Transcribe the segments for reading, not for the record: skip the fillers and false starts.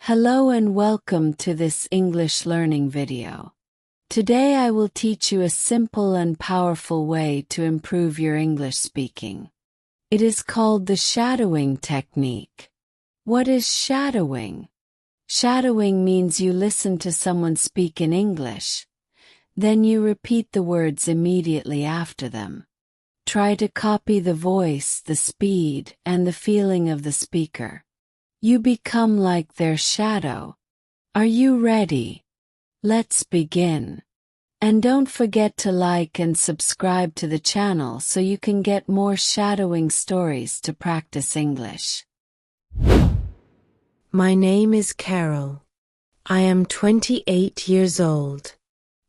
Hello and welcome to this English learning video. Today I will teach you a simple and powerful way to improve your English speaking. It is called the shadowing technique. What is shadowing? Shadowing means you listen to someone speak in English. Then you repeat the words immediately after them. Try to copy the voice, the speed, and the feeling of the speaker. You become like their shadow. Are you ready? Let's begin. And don't forget to like and subscribe to the channel so you can get more shadowing stories to practice English. My name is Carol. I am 28 years old.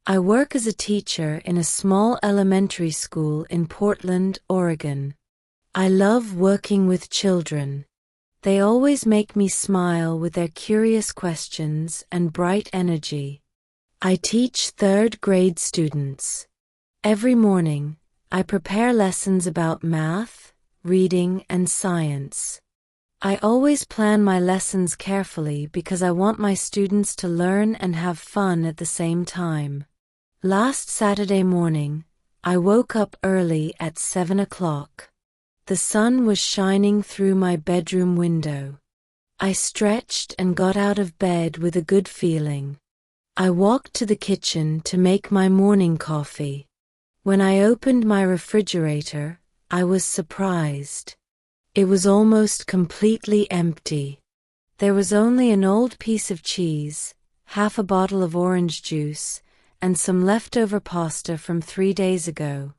I work as a teacher in a small elementary school in Portland, Oregon. I love working with children. They always make me smile with their curious questions and bright energy. I teach third grade students. Every morning, I prepare lessons about math, reading, and science. I always plan my lessons carefully because I want my students to learn and have fun at the same time. Last Saturday morning, I woke up early at 7 o'clock. The sun was shining through my bedroom window. I stretched and got out of bed with a good feeling. I walked to the kitchen to make my morning coffee. When I opened my refrigerator, I was surprised. It was almost completely empty. There was only an old piece of cheese, half a bottle of orange juice, and some leftover pasta from 3 days ago.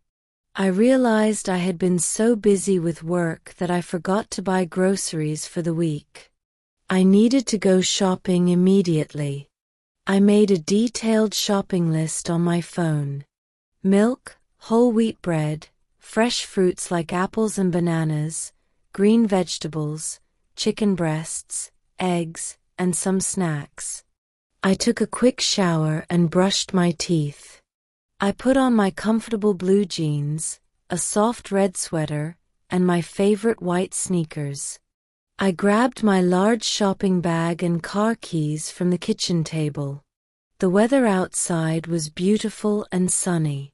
I realized I had been so busy with work that I forgot to buy groceries for the week. I needed to go shopping immediately. I made a detailed shopping list on my phone. Milk, whole wheat bread, fresh fruits like apples and bananas, green vegetables, chicken breasts, eggs, and some snacks. I took a quick shower and brushed my teeth. I put on my comfortable blue jeans, a soft red sweater, and my favorite white sneakers. I grabbed my large shopping bag and car keys from the kitchen table. The weather outside was beautiful and sunny.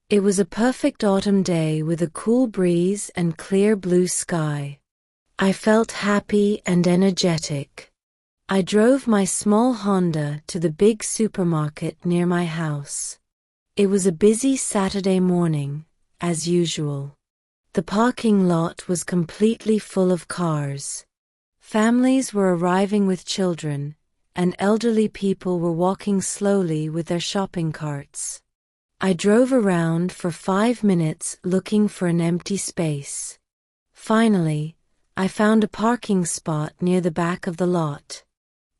It was a perfect autumn day with a cool breeze and clear blue sky. I felt happy and energetic. I drove my small Honda to the big supermarket near my house. It was a busy Saturday morning, as usual. The parking lot was completely full of cars. Families were arriving with children, and elderly people were walking slowly with their shopping carts. I drove around for 5 minutes looking for an empty space. Finally, I found a parking spot near the back of the lot.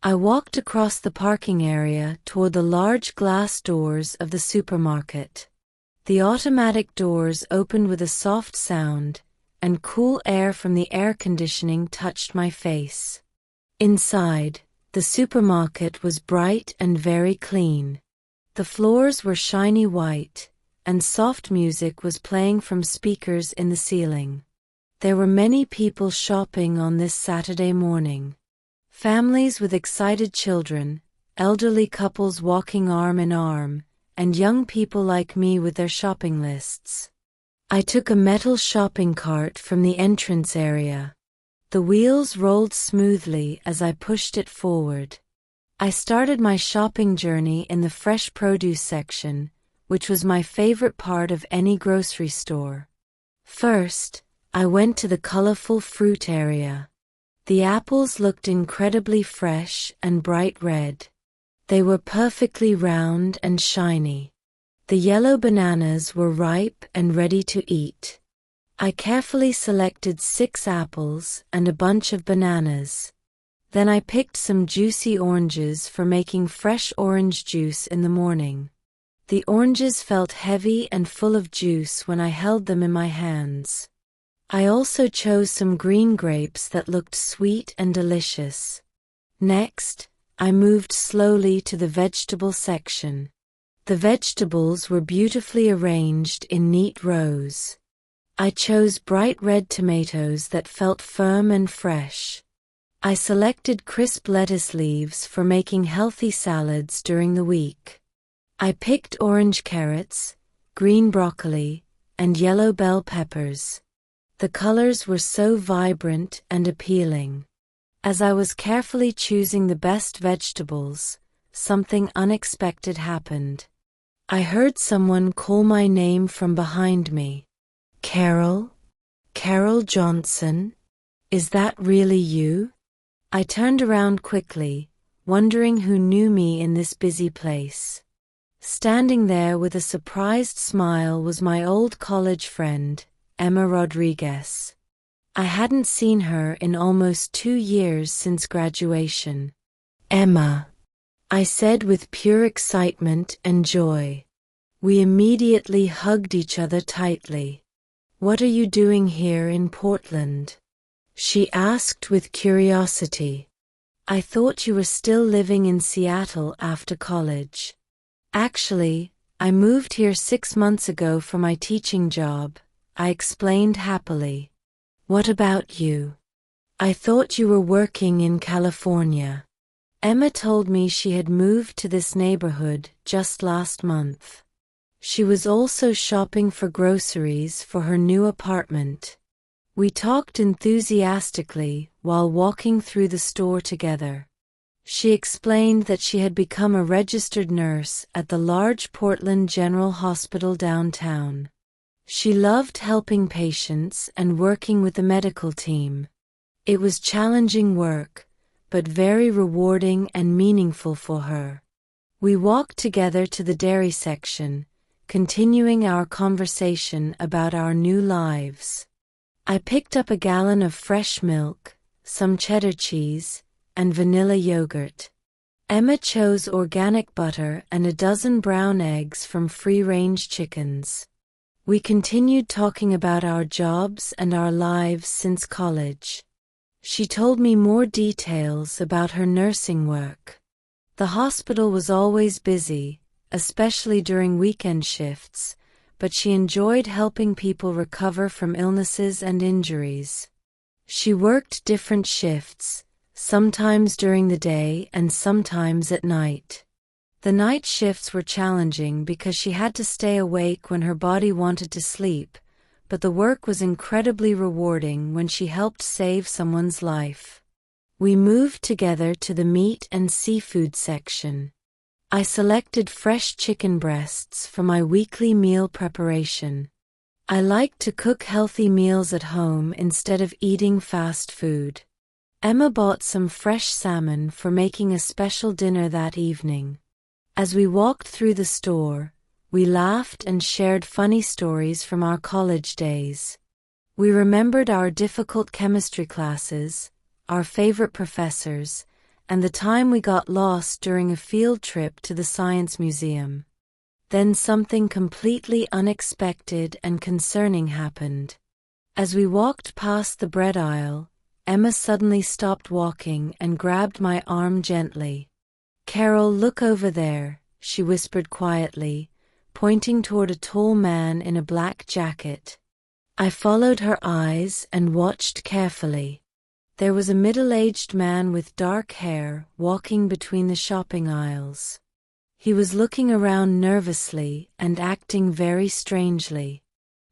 I walked across the parking area toward the large glass doors of the supermarket. The automatic doors opened with a soft sound, and cool air from the air conditioning touched my face. Inside, the supermarket was bright and very clean. The floors were shiny white, and soft music was playing from speakers in the ceiling. There were many people shopping on this Saturday morning. Families with excited children, elderly couples walking arm in arm, and young people like me with their shopping lists. I took a metal shopping cart from the entrance area. The wheels rolled smoothly as I pushed it forward. I started my shopping journey in the fresh produce section, which was my favorite part of any grocery store. First, I went to the colorful fruit area. The apples looked incredibly fresh and bright red. They were perfectly round and shiny. The yellow bananas were ripe and ready to eat. I carefully selected 6 apples and a bunch of bananas. Then I picked some juicy oranges for making fresh orange juice in the morning. The oranges felt heavy and full of juice when I held them in my hands. I also chose some green grapes that looked sweet and delicious. Next, I moved slowly to the vegetable section. The vegetables were beautifully arranged in neat rows. I chose bright red tomatoes that felt firm and fresh. I selected crisp lettuce leaves for making healthy salads during the week. I picked orange carrots, green broccoli, and yellow bell peppers. The colors were so vibrant and appealing. As I was carefully choosing the best vegetables, something unexpected happened. I heard someone call my name from behind me. Carol? Carol Johnson? Is that really you? I turned around quickly, wondering who knew me in this busy place. Standing there with a surprised smile was my old college friend, Emma Rodriguez. I hadn't seen her in almost 2 years since graduation. Emma, I said with pure excitement and joy. We immediately hugged each other tightly. What are you doing here in Portland? She asked with curiosity. I thought you were still living in Seattle after college. Actually, I moved here 6 months ago for my teaching job, I explained happily. What about you? I thought you were working in California. Emma told me she had moved to this neighborhood just last month. She was also shopping for groceries for her new apartment. We talked enthusiastically while walking through the store together. She explained that she had become a registered nurse at the large Portland General Hospital downtown. She loved helping patients and working with the medical team. It was challenging work, but very rewarding and meaningful for her. We walked together to the dairy section, continuing our conversation about our new lives. I picked up a gallon of fresh milk, some cheddar cheese, and vanilla yogurt. Emma chose organic butter and a dozen brown eggs from free-range chickens. We continued talking about our jobs and our lives since college. She told me more details about her nursing work. The hospital was always busy, especially during weekend shifts, but she enjoyed helping people recover from illnesses and injuries. She worked different shifts, sometimes during the day and sometimes at night. The night shifts were challenging because she had to stay awake when her body wanted to sleep, but the work was incredibly rewarding when she helped save someone's life. We moved together to the meat and seafood section. I selected fresh chicken breasts for my weekly meal preparation. I like to cook healthy meals at home instead of eating fast food. Emma bought some fresh salmon for making a special dinner that evening. As we walked through the store, we laughed and shared funny stories from our college days. We remembered our difficult chemistry classes, our favorite professors, and the time we got lost during a field trip to the Science Museum. Then something completely unexpected and concerning happened. As we walked past the bread aisle, Emma suddenly stopped walking and grabbed my arm gently. "Carol, look over there," she whispered quietly, pointing toward a tall man in a black jacket. I followed her eyes and watched carefully. There was a middle-aged man with dark hair walking between the shopping aisles. He was looking around nervously and acting very strangely.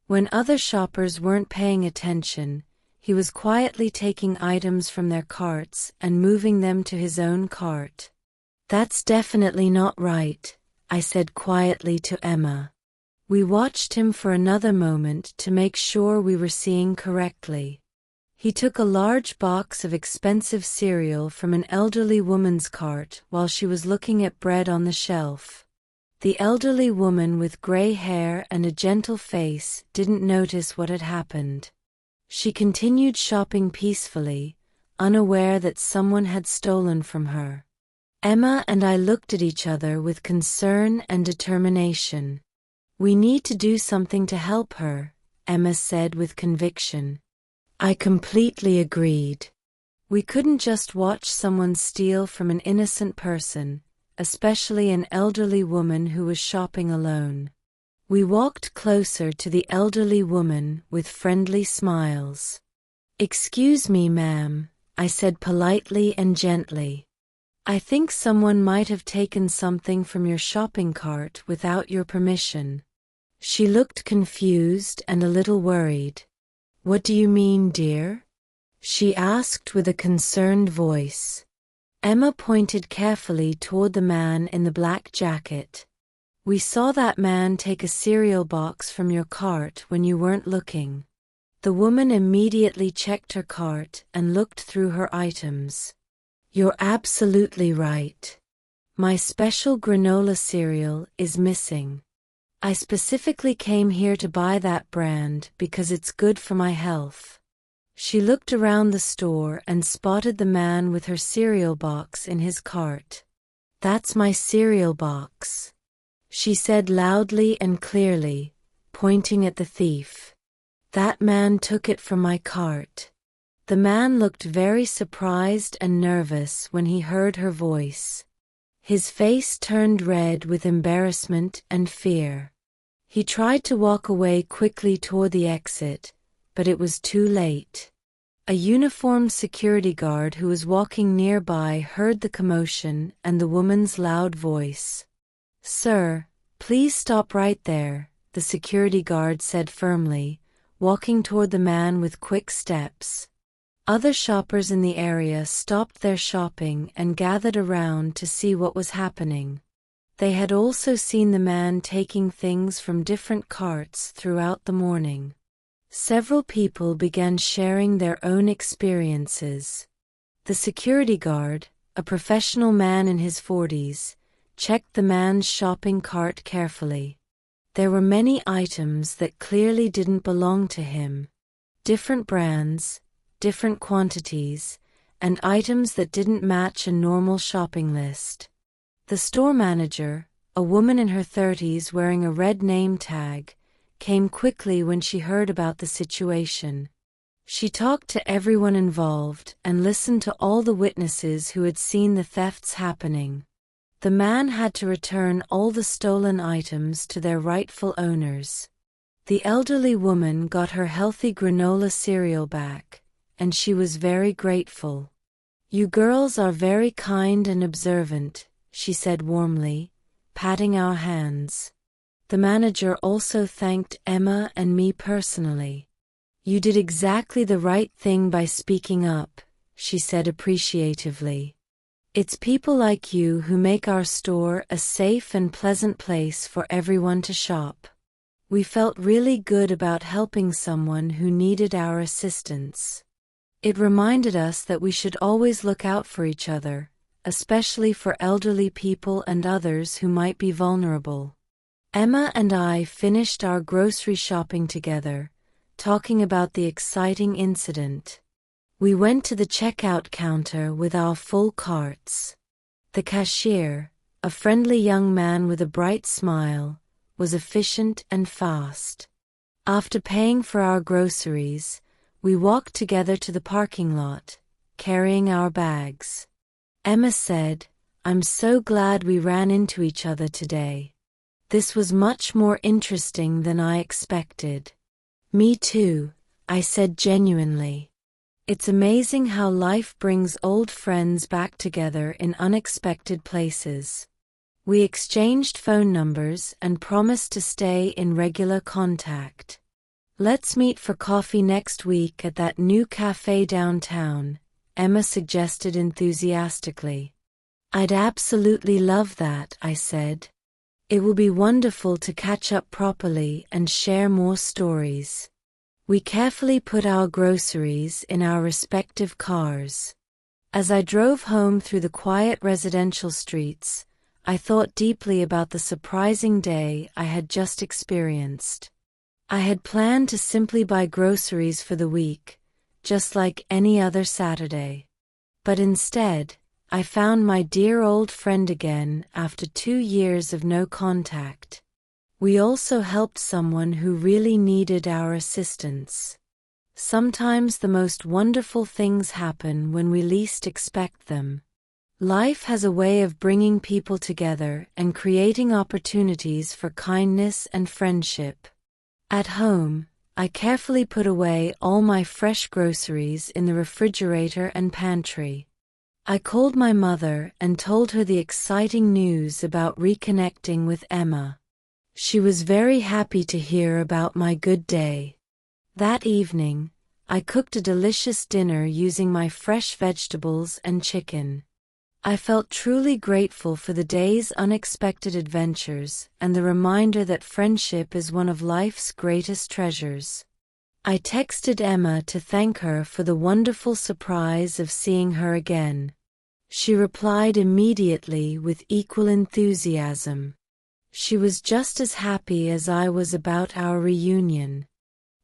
When other shoppers weren't paying attention, he was quietly taking items from their carts and moving them to his own cart. "That's definitely not right," I said quietly to Emma. We watched him for another moment to make sure we were seeing correctly. He took a large box of expensive cereal from an elderly woman's cart while she was looking at bread on the shelf. The elderly woman with gray hair and a gentle face didn't notice what had happened. She continued shopping peacefully, unaware that someone had stolen from her. Emma and I looked at each other with concern and determination. "We need to do something to help her," Emma said with conviction. I completely agreed. We couldn't just watch someone steal from an innocent person, especially an elderly woman who was shopping alone. We walked closer to the elderly woman with friendly smiles. "Excuse me, ma'am," I said politely and gently. I think someone might have taken something from your shopping cart without your permission. She looked confused and a little worried. What do you mean, dear? She asked with a concerned voice. Emma pointed carefully toward the man in the black jacket. We saw that man take a cereal box from your cart when you weren't looking. The woman immediately checked her cart and looked through her items. You're absolutely right. My special granola cereal is missing. I specifically came here to buy that brand because it's good for my health. She looked around the store and spotted the man with her cereal box in his cart. That's my cereal box, she said loudly and clearly, pointing at the thief. That man took it from my cart. The man looked very surprised and nervous when he heard her voice. His face turned red with embarrassment and fear. He tried to walk away quickly toward the exit, but it was too late. A uniformed security guard who was walking nearby heard the commotion and the woman's loud voice. Sir, please stop right there, the security guard said firmly, walking toward the man with quick steps. Other shoppers in the area stopped their shopping and gathered around to see what was happening. They had also seen the man taking things from different carts throughout the morning. Several people began sharing their own experiences. The security guard, a professional man in his 40s, checked the man's shopping cart carefully. There were many items that clearly didn't belong to him. Different brands, different quantities, and items that didn't match a normal shopping list. The store manager, a woman in her 30s wearing a red name tag, came quickly when she heard about the situation. She talked to everyone involved and listened to all the witnesses who had seen the thefts happening. The man had to return all the stolen items to their rightful owners. The elderly woman got her healthy granola cereal back, and she was very grateful. You girls are very kind and observant, she said warmly, patting our hands. The manager also thanked Emma and me personally. You did exactly the right thing by speaking up, she said appreciatively. It's people like you who make our store a safe and pleasant place for everyone to shop. We felt really good about helping someone who needed our assistance. It reminded us that we should always look out for each other, especially for elderly people and others who might be vulnerable. Emma and I finished our grocery shopping together, talking about the exciting incident. We went to the checkout counter with our full carts. The cashier, a friendly young man with a bright smile, was efficient and fast. After paying for our groceries, we walked together to the parking lot, carrying our bags. Emma said, "I'm so glad we ran into each other today. This was much more interesting than I expected." "Me too," I said genuinely. It's amazing how life brings old friends back together in unexpected places. We exchanged phone numbers and promised to stay in regular contact. "Let's meet for coffee next week at that new cafe downtown," Emma suggested enthusiastically. "I'd absolutely love that," I said. "It will be wonderful to catch up properly and share more stories." We carefully put our groceries in our respective cars. As I drove home through the quiet residential streets, I thought deeply about the surprising day I had just experienced. I had planned to simply buy groceries for the week, just like any other Saturday. But instead, I found my dear old friend again after 2 years of no contact. We also helped someone who really needed our assistance. Sometimes the most wonderful things happen when we least expect them. Life has a way of bringing people together and creating opportunities for kindness and friendship. At home, I carefully put away all my fresh groceries in the refrigerator and pantry. I called my mother and told her the exciting news about reconnecting with Emma. She was very happy to hear about my good day. That evening, I cooked a delicious dinner using my fresh vegetables and chicken. I felt truly grateful for the day's unexpected adventures and the reminder that friendship is one of life's greatest treasures. I texted Emma to thank her for the wonderful surprise of seeing her again. She replied immediately with equal enthusiasm. She was just as happy as I was about our reunion.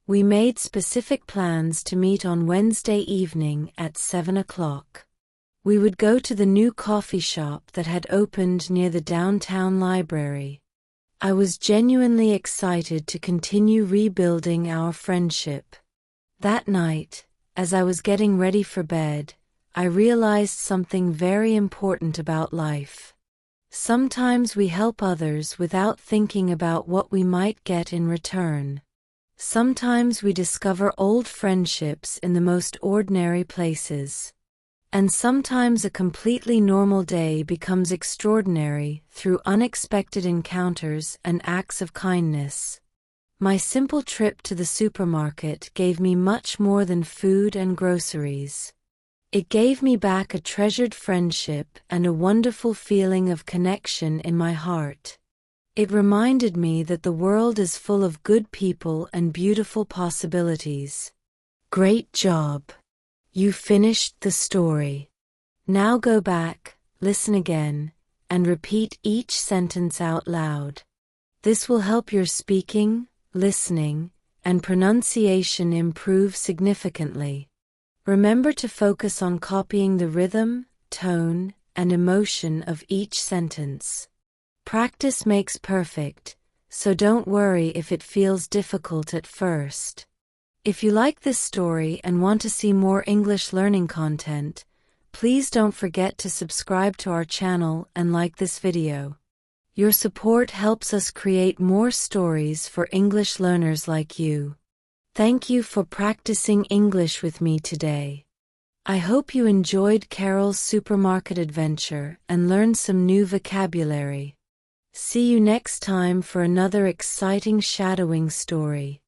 We made specific plans to meet on Wednesday evening at 7 o'clock. We would go to the new coffee shop that had opened near the downtown library. I was genuinely excited to continue rebuilding our friendship. That night, as I was getting ready for bed, I realized something very important about life. Sometimes we help others without thinking about what we might get in return. Sometimes we discover old friendships in the most ordinary places. And sometimes a completely normal day becomes extraordinary through unexpected encounters and acts of kindness. My simple trip to the supermarket gave me much more than food and groceries. It gave me back a treasured friendship and a wonderful feeling of connection in my heart. It reminded me that the world is full of good people and beautiful possibilities. Great job! You finished the story. Now go back, listen again, and repeat each sentence out loud. This will help your speaking, listening, and pronunciation improve significantly. Remember to focus on copying the rhythm, tone, and emotion of each sentence. Practice makes perfect, so don't worry if it feels difficult at first. If you like this story and want to see more English learning content, please don't forget to subscribe to our channel and like this video. Your support helps us create more stories for English learners like you. Thank you for practicing English with me today. I hope you enjoyed Carol's supermarket adventure and learned some new vocabulary. See you next time for another exciting shadowing story.